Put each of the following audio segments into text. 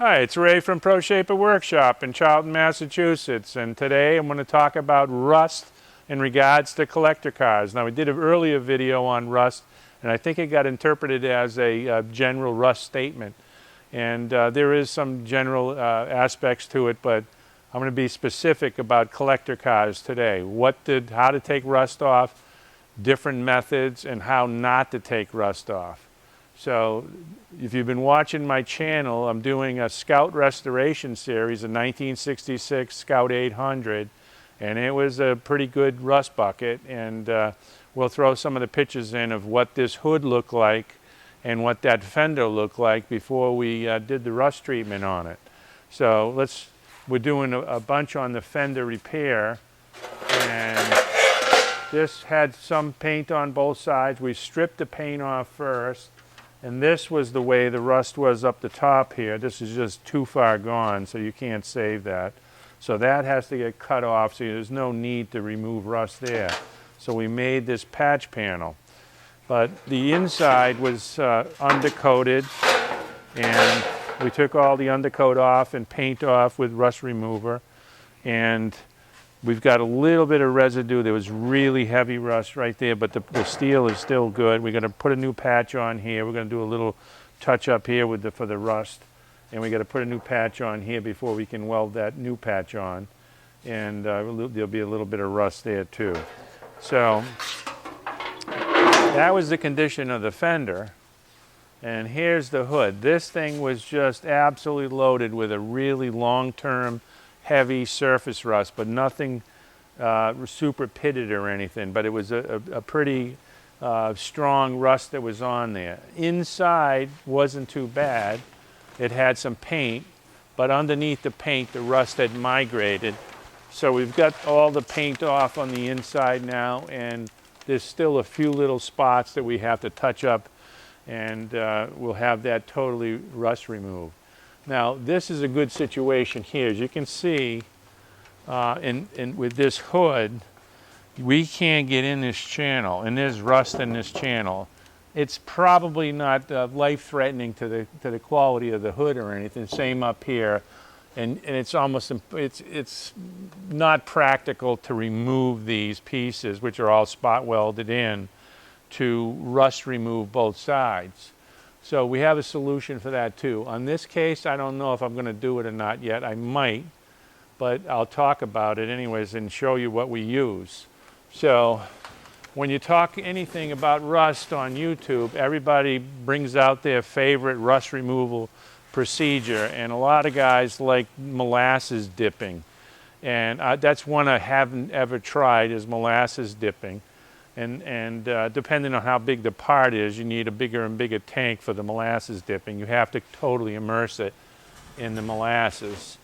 Hi, it's Ray from Pro Shaper Workshop in Charlton, Massachusetts, and today I'm going to talk about rust in regards to collector cars. Now, we did an earlier video on rust, and I think it got interpreted as a general rust statement. And there is some general aspects to it, but I'm going to be specific about collector cars today. How to take rust off, different methods, and how not to take rust off. So if you've been watching my channel, I'm doing a Scout restoration series, a 1966 Scout 800, and it was a pretty good rust bucket. And we'll throw some of the pictures in of what this hood looked like and what that fender looked like before we did the rust treatment on it. So we're doing a bunch on the fender repair, and this had some paint on both sides. We stripped the paint off first. And this was the way the rust was up the top here. This is just too far gone, so you can't save that. So that has to get cut off, so there's no need to remove rust there. So we made this patch panel. But the inside was undercoated, and we took all the undercoat off and paint off with rust remover. And we've got a little bit of residue. There was really heavy rust right there, but the steel is still good. We're going to put a new patch on here. We're going to do a little touch up here for the rust. And we got to put a new patch on here before we can weld that new patch on. And there'll be a little bit of rust there too. So that was the condition of the fender. And here's the hood. This thing was just absolutely loaded with a really long-term heavy surface rust, but nothing super pitted or anything, but it was a pretty strong rust that was on there. Inside wasn't too bad. It had some paint, but underneath the paint the rust had migrated. So we've got all the paint off on the inside now, and there's still a few little spots that we have to touch up, and we'll have that totally rust removed. Now, this is a good situation here. As you can see, with this hood, we can't get in this channel, and there's rust in this channel. It's probably not life-threatening to the quality of the hood or anything. Same up here, and it's not practical to remove these pieces, which are all spot welded in, to rust remove both sides. So we have a solution for that too. On this case, I don't know if I'm going to do it or not yet. I might, but I'll talk about it anyways and show you what we use. So when you talk anything about rust on YouTube, everybody brings out their favorite rust removal procedure, and a lot of guys like molasses dipping. And that's one I haven't ever tried, is molasses dipping. And depending on how big the part is, you need a bigger and bigger tank for the molasses dipping. You have to totally immerse it in the molasses.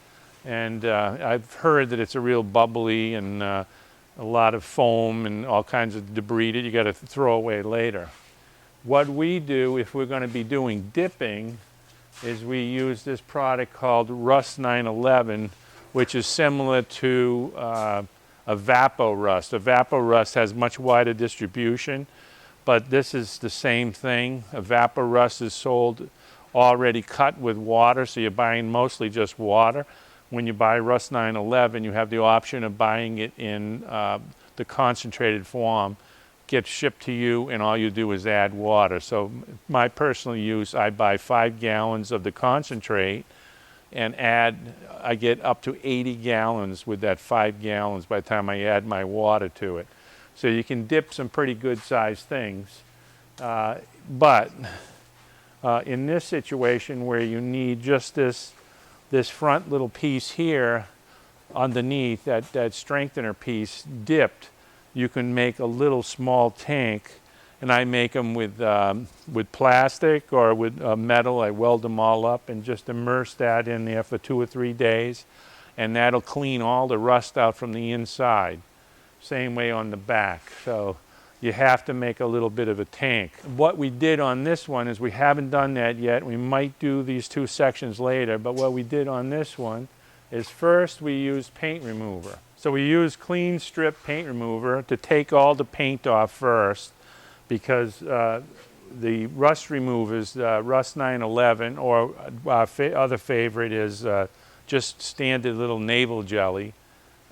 And I've heard that it's a real bubbly and a lot of foam and all kinds of debris that you got to throw away later. What we do if we're going to be doing dipping is we use this product called Rust 911, which is similar to Evapo-Rust. Evapo-Rust has much wider distribution, but this is the same thing. Evapo-Rust is sold already cut with water, so you're buying mostly just water. When you buy Rust 911, you have the option of buying it in the concentrated form. Gets shipped to you, and all you do is add water. So my personal use, I buy 5 gallons of the concentrate, and I get up to 80 gallons with that 5 gallons by the time I add my water to it. So you can dip some pretty good sized things. But in this situation where you need just this front little piece here underneath, that strengthener piece dipped, you can make a little small tank. And I make them with plastic or with metal. I weld them all up and just immerse that in there for 2 or 3 days. And that'll clean all the rust out from the inside. Same way on the back. So you have to make a little bit of a tank. What we did on this one is we haven't done that yet. We might do these 2 sections later. But what we did on this one is first we used paint remover. So we used Klean Strip paint remover to take all the paint off first, because the rust removers, Rust 911, or our other favorite is just standard little naval jelly.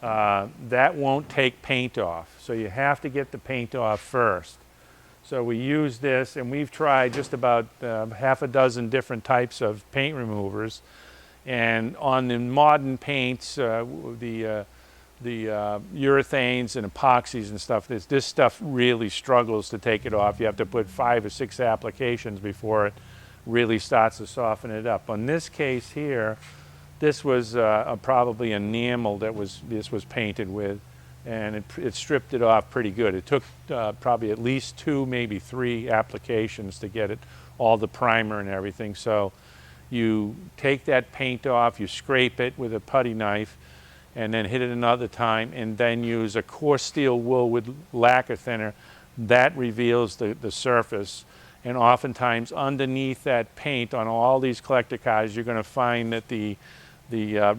That won't take paint off. So you have to get the paint off first. So we use this, and we've tried just about half a dozen different types of paint removers. And on the modern paints, the urethanes and epoxies and stuff, this stuff really struggles to take it off. You have to put 5 or 6 applications before it really starts to soften it up. On this case here, this was probably enamel that this was painted with, and it stripped it off pretty good. It took probably at least 2, maybe 3 applications to get it, all the primer and everything. So you take that paint off, you scrape it with a putty knife, and then hit it another time, and then use a coarse steel wool with lacquer thinner. That reveals the surface. And oftentimes underneath that paint on all these collector cars, you're going to find that the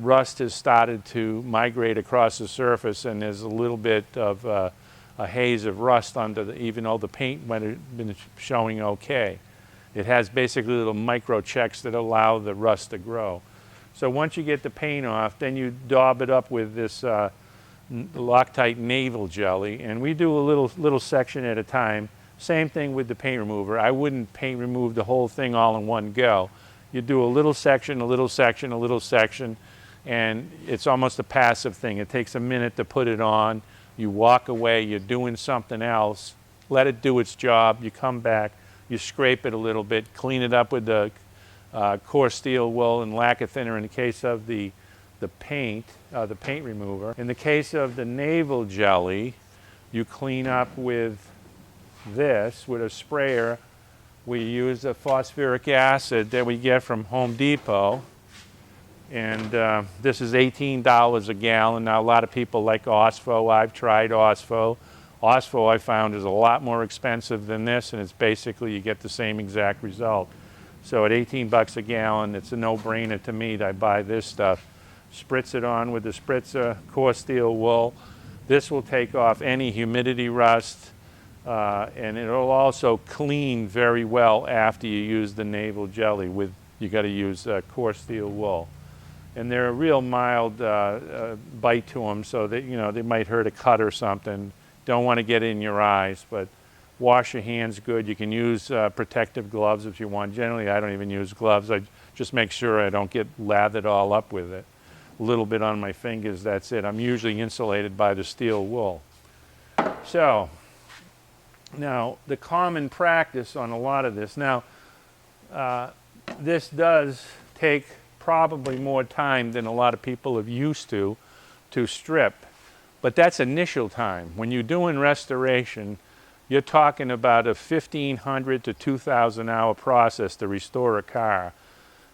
rust has started to migrate across the surface, and there's a little bit of a haze of rust under even though the paint might have been showing okay. It has basically little micro checks that allow the rust to grow. So once you get the paint off, then you daub it up with this Loctite naval jelly, and we do a little section at a time. Same thing with the paint remover. I wouldn't paint remove the whole thing all in one go. You do a little section, a little section, a little section, and it's almost a passive thing. It takes a minute to put it on. You walk away, you're doing something else, let it do its job, you come back, you scrape it a little bit, clean it up with the coarse steel wool and lacquer thinner in the case of the paint remover. In the case of the naval jelly, you clean up with this, with a sprayer. We use the phosphoric acid that we get from Home Depot, and this is $18 a gallon. Now a lot of people like Osfo. I've tried Osfo. Osfo I found is a lot more expensive than this, and it's basically you get the same exact result. So at 18 bucks a gallon, it's a no-brainer to me that I buy this stuff. Spritz it on with the spritzer, coarse steel wool. This will take off any humidity rust, and it'll also clean very well after you use the naval jelly. You got to use coarse steel wool, and they're a real mild bite to them, so that they might hurt a cut or something. Don't want to get in your eyes, but wash your hands good. You can use protective gloves if you want. Generally, I don't even use gloves. I just make sure I don't get lathered all up with it. A little bit on my fingers, that's it. I'm usually insulated by the steel wool. So now the common practice on a lot of this. Now this does take probably more time than a lot of people are used to strip, but that's initial time. When you're doing restoration, you're talking about a 1,500 to 2,000 hour process to restore a car.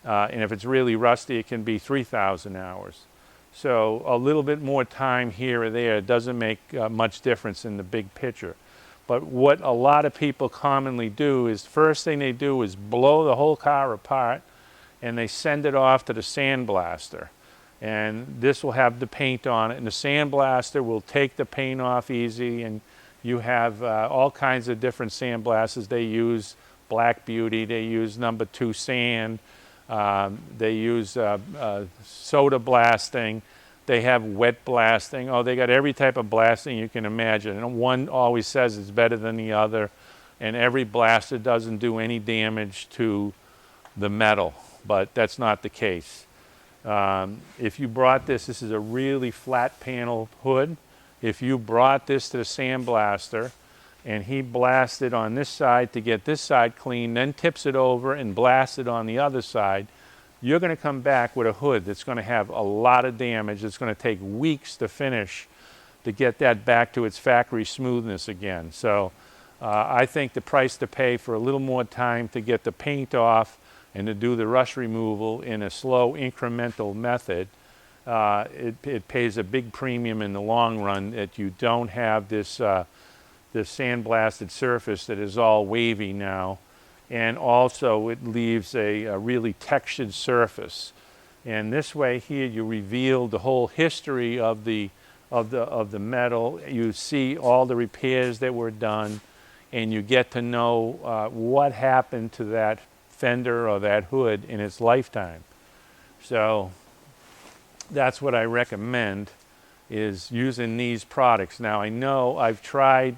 And if it's really rusty, it can be 3,000 hours. So a little bit more time here or there doesn't make much difference in the big picture. But what a lot of people commonly do is, first thing they do is blow the whole car apart, and they send it off to the sandblaster. And this will have the paint on it, and the sandblaster will take the paint off easy. And you have all kinds of different sandblasters. They use Black Beauty, they use number 2 sand, they use soda blasting, they have wet blasting. Oh, they got every type of blasting you can imagine. And one always says it's better than the other, and every blaster doesn't do any damage to the metal, but that's not the case. If you brought this is a really flat panel hood. If you brought this to the sandblaster and he blasted on this side to get this side clean, then tips it over and blasts it on the other side, you're going to come back with a hood that's going to have a lot of damage. It's going to take weeks to finish to get that back to its factory smoothness again. So I think the price to pay for a little more time to get the paint off and to do the rust removal in a slow incremental method, it pays a big premium in the long run, that you don't have this sandblasted surface that is all wavy now, and also it leaves a really textured surface. And this way here you reveal the whole history of the metal. You see all the repairs that were done, and you get to know what happened to that fender or that hood in its lifetime. So that's what I recommend, is using these products. Now I know I've tried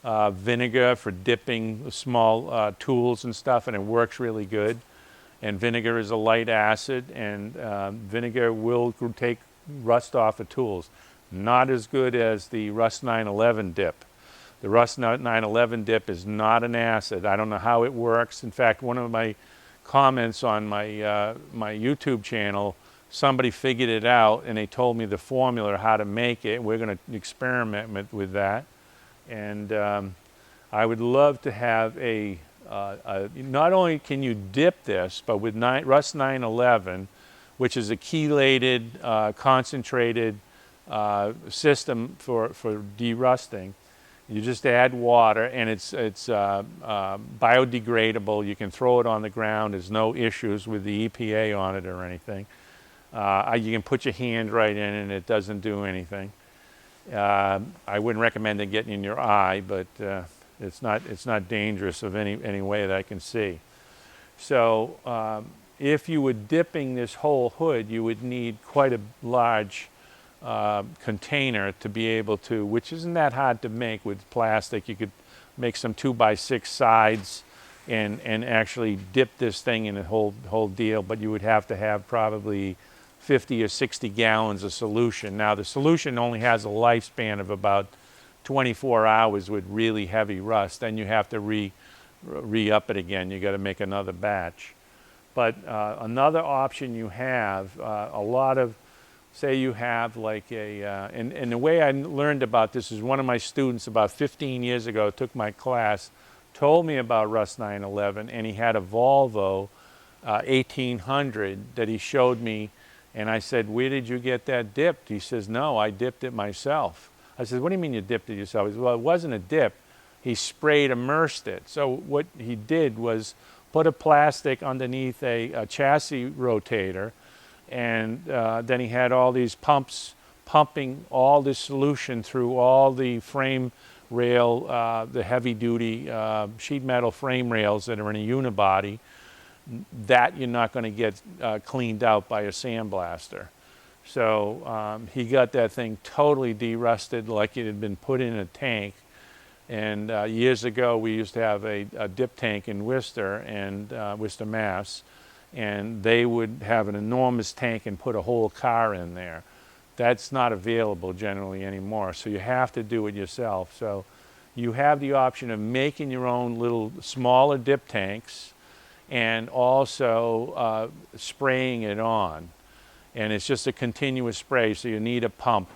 vinegar for dipping small tools and stuff, and it works really good. And vinegar is a light acid, and vinegar will take rust off of tools. Not as good as the Rust 911 dip. The Rust 911 dip is not an acid. I don't know how it works. In fact, one of my comments on my my YouTube channel, somebody figured it out, and they told me the formula how to make it. We're going to experiment with that, and I would love to have not only can you dip this, but with Rust 911, which is a chelated, concentrated system for derusting. You just add water, and it's biodegradable. You can throw it on the ground. There's no issues with the EPA on it or anything. You can put your hand right in it, and it doesn't do anything. I wouldn't recommend it getting in your eye, but it's not dangerous of any way that I can see. So if you were dipping this whole hood, you would need quite a large container to be able to, which isn't that hard to make with plastic. You could make some 2x6 sides and actually dip this thing in the whole deal, but you would have to have probably 50 or 60 gallons of solution. Now the solution only has a lifespan of about 24 hours with really heavy rust. Then you have to re-up it again. You got to make another batch. But another option you have, a lot of, say you have like and the way I learned about this is one of my students about 15 years ago took my class, told me about Rust 911, and he had a Volvo 1800 that he showed me, and I said, where did you get that dipped? He says, no, I dipped it myself. I said, what do you mean you dipped it yourself? He said, well, it wasn't a dip. He sprayed immersed it. So what he did was put a plastic underneath a chassis rotator, and then he had all these pumps pumping all this solution through all the frame rail, the heavy-duty sheet metal frame rails that are in a unibody. That you're not going to get cleaned out by a sandblaster. So he got that thing totally derusted like it had been put in a tank. And years ago, we used to have a dip tank in Worcester, Worcester, Mass. And they would have an enormous tank and put a whole car in there. That's not available generally anymore, so you have to do it yourself. So you have the option of making your own little smaller dip tanks and also spraying it on. And it's just a continuous spray, so you need a pump.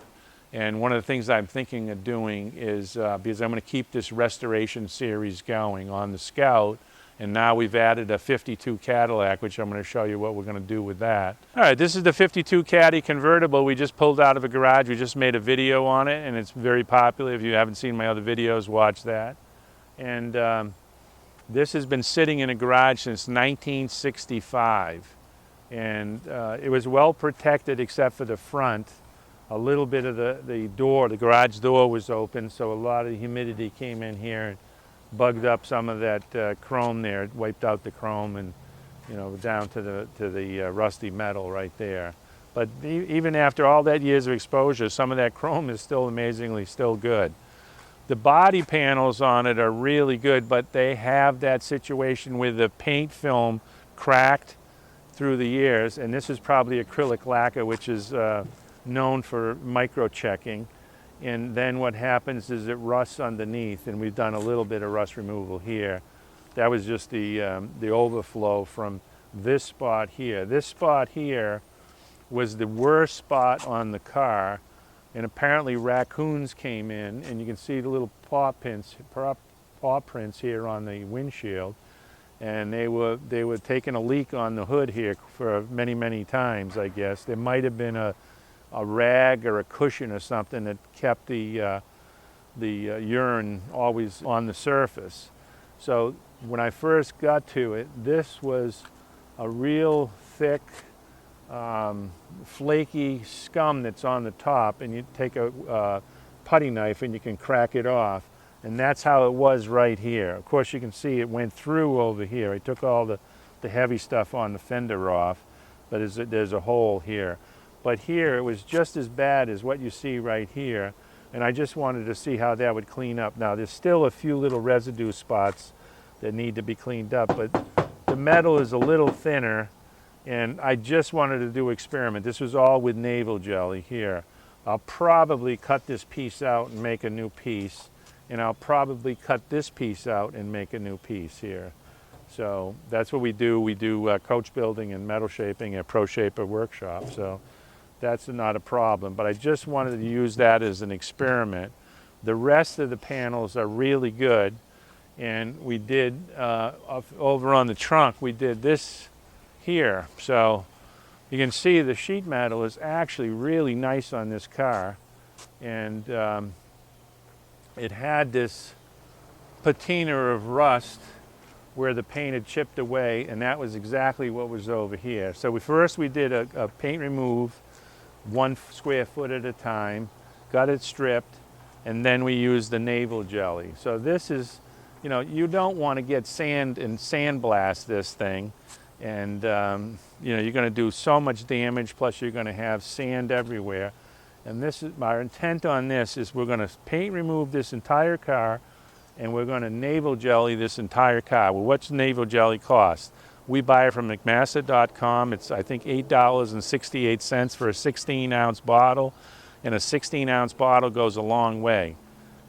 And one of the things I'm thinking of doing is, because I'm going to keep this restoration series going on the Scout, and now we've added a 52 Cadillac, which I'm going to show you what we're going to do with that. All right, this is the 52 Caddy Convertible we just pulled out of a garage. We just made a video on it, and it's very popular. If you haven't seen my other videos, watch that. And this has been sitting in a garage since 1965. And it was well protected except for the front. A little bit of the door, the garage door was open, so a lot of the humidity came in here and bugged up some of that chrome there. It wiped out the chrome and, you know, down to the rusty metal right there. But even after all that years of exposure, some of that chrome is still amazingly still good. The body panels on it are really good, but they have that situation where the paint film cracked through the years, and this is probably acrylic lacquer, which is known for micro-checking. And then what happens is it rusts underneath, and we've done a little bit of rust removal here. That was just the overflow from this spot here. This spot here was the worst spot on the car, and apparently raccoons came in, and you can see the little paw prints here on the windshield, and they were taking a leak on the hood here for many, many times, I guess. There might have been a rag or a cushion or something that kept the urine always on the surface. So when I first got to it, this was a real thick, flaky scum that's on the top, and you take a putty knife and you can crack it off. And that's how it was right here. Of course, you can see it went through over here. I took all the heavy stuff on the fender off, but there's a hole here. But here, it was just as bad as what you see right here, and I just wanted to see how that would clean up. Now, there's still a few little residue spots that need to be cleaned up, but the metal is a little thinner, and I just wanted to do an experiment. This was all with naval jelly here. I'll probably cut this piece out and make a new piece, and I'll probably cut this piece out and make a new piece here. So that's what we do. We do coach building and metal shaping at Pro Shaper Workshop, so that's not a problem. But I just wanted to use that as an experiment. The rest of the panels are really good, and we did, over on the trunk, we did this here. So you can see the sheet metal is actually really nice on this car, and it had this patina of rust where the paint had chipped away, and that was exactly what was over here. So first we did a paint remove, 1 square foot at a time, got it stripped, and then we used the naval jelly. So this is, you know, you don't want to get sand and sandblast this thing, and you know, you're going to do so much damage, plus you're going to have sand everywhere. And this is my intent on this is we're going to paint remove this entire car, and we're going to naval jelly this entire car. Well, what's naval jelly cost? We buy it from McMaster.com. It's, I think, $8.68 for a 16-ounce bottle, and a 16-ounce bottle goes a long way.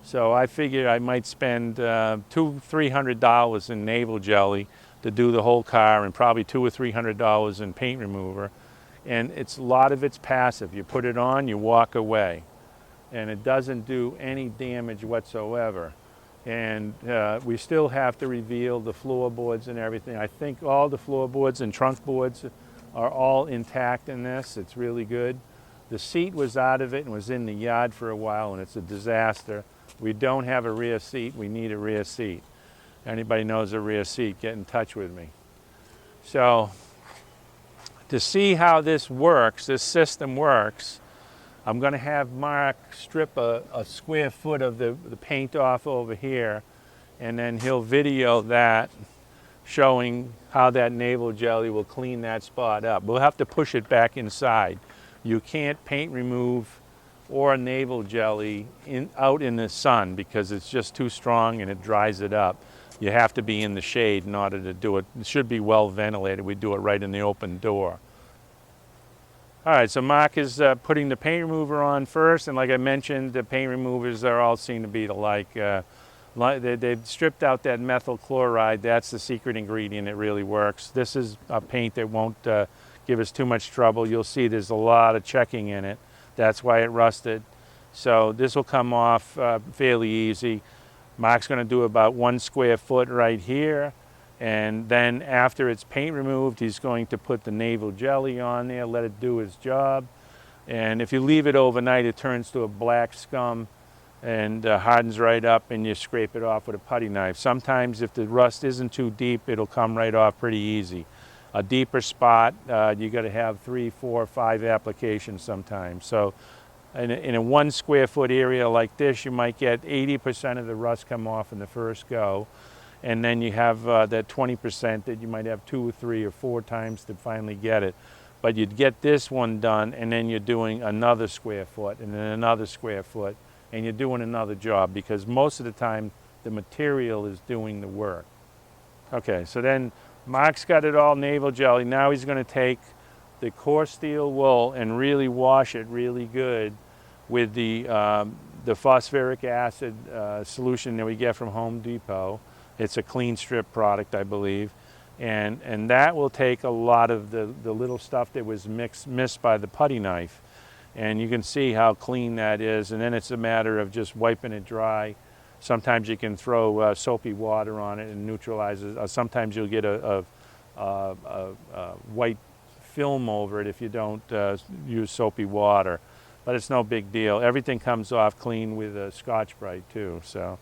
So I figured I might spend $200-300 in naval jelly to do the whole car, and probably $200 or $300 in paint remover. And a lot of it's passive. You put it on, you walk away, and it doesn't do any damage whatsoever. And we still have to reveal the floorboards and everything. I think all the floorboards and trunk boards are all intact in this. It's really good. The seat was out of it and was in the yard for a while, and it's a disaster. We don't have a rear seat. We need a rear seat. Anybody knows a rear seat, get in touch with me. So to see how this works, this system works, I'm going to have Mark strip a square foot of the paint off over here, and then he'll video that, showing how that naval jelly will clean that spot up. We'll have to push it back inside. You can't paint remove or naval jelly out in the sun because it's just too strong and it dries it up. You have to be in the shade in order to do it. It should be well ventilated. We do it right in the open door. All right, so Mark is putting the paint remover on first, and like I mentioned, the paint removers are all seem to be alike. They've stripped out that methyl chloride. That's the secret ingredient. It really works. This is a paint that won't give us too much trouble. You'll see there's a lot of checking in it. That's why it rusted. So this will come off fairly easy. Mark's going to do about 1 square foot right here. And then after it's paint removed, he's going to put the naval jelly on there, let it do its job. And if you leave it overnight, it turns to a black scum and hardens right up, and you scrape it off with a putty knife. Sometimes if the rust isn't too deep, it'll come right off pretty easy. A deeper spot, you got to have 3, 4, 5 applications sometimes. So in a 1 square foot area like this, you might get 80% of the rust come off in the first go. And then you have that 20% that you might have 2 or 3 or 4 times to finally get it. But you'd get this one done, and then you're doing another square foot, and then another square foot, and you're doing another job, because most of the time the material is doing the work. Okay, so then Mark's got it all naval jelly. Now he's going to take the coarse steel wool and really wash it really good with the phosphoric acid solution that we get from Home Depot. It's a Klean Strip product, I believe, and that will take a lot of the little stuff that was missed by the putty knife, and you can see how clean that is. And then it's a matter of just wiping it dry. Sometimes you can throw soapy water on it and neutralize it. Sometimes you'll get a white film over it if you don't use soapy water, but it's no big deal. Everything comes off clean with Scotch-Brite too. So.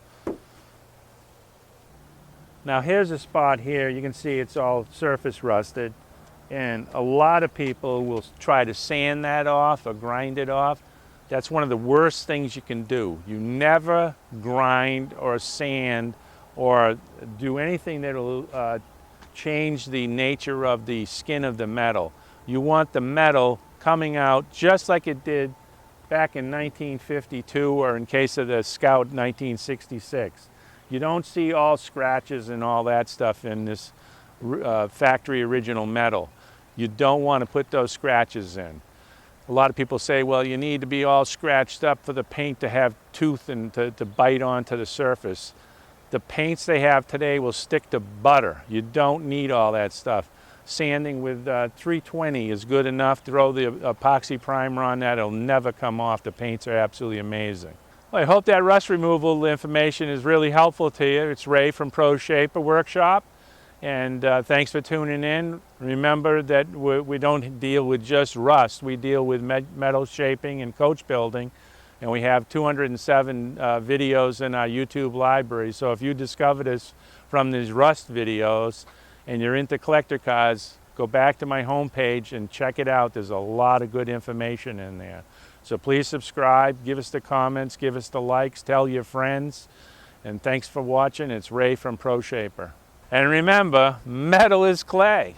Now here's a spot here. You can see it's all surface rusted, and a lot of people will try to sand that off or grind it off. That's one of the worst things you can do. You never grind or sand or do anything that will change the nature of the skin of the metal. You want the metal coming out just like it did back in 1952, or in case of the Scout, 1966. You don't see all scratches and all that stuff in this factory original metal. You don't want to put those scratches in. A lot of people say, well, you need to be all scratched up for the paint to have tooth and to bite onto the surface. The paints they have today will stick to butter. You don't need all that stuff. Sanding with 320 is good enough. Throw the epoxy primer on that, it'll never come off. The paints are absolutely amazing. Well, I hope that rust removal information is really helpful to you. It's Ray from Pro Shaper Workshop, and thanks for tuning in. Remember that we don't deal with just rust. We deal with metal shaping and coach building, and we have 207 videos in our YouTube library. So if you discovered us from these rust videos and you're into collector cars, go back to my homepage and check it out. There's a lot of good information in there. So please subscribe, give us the comments, give us the likes, tell your friends, and thanks for watching. It's Ray from Pro Shaper. And remember, metal is clay.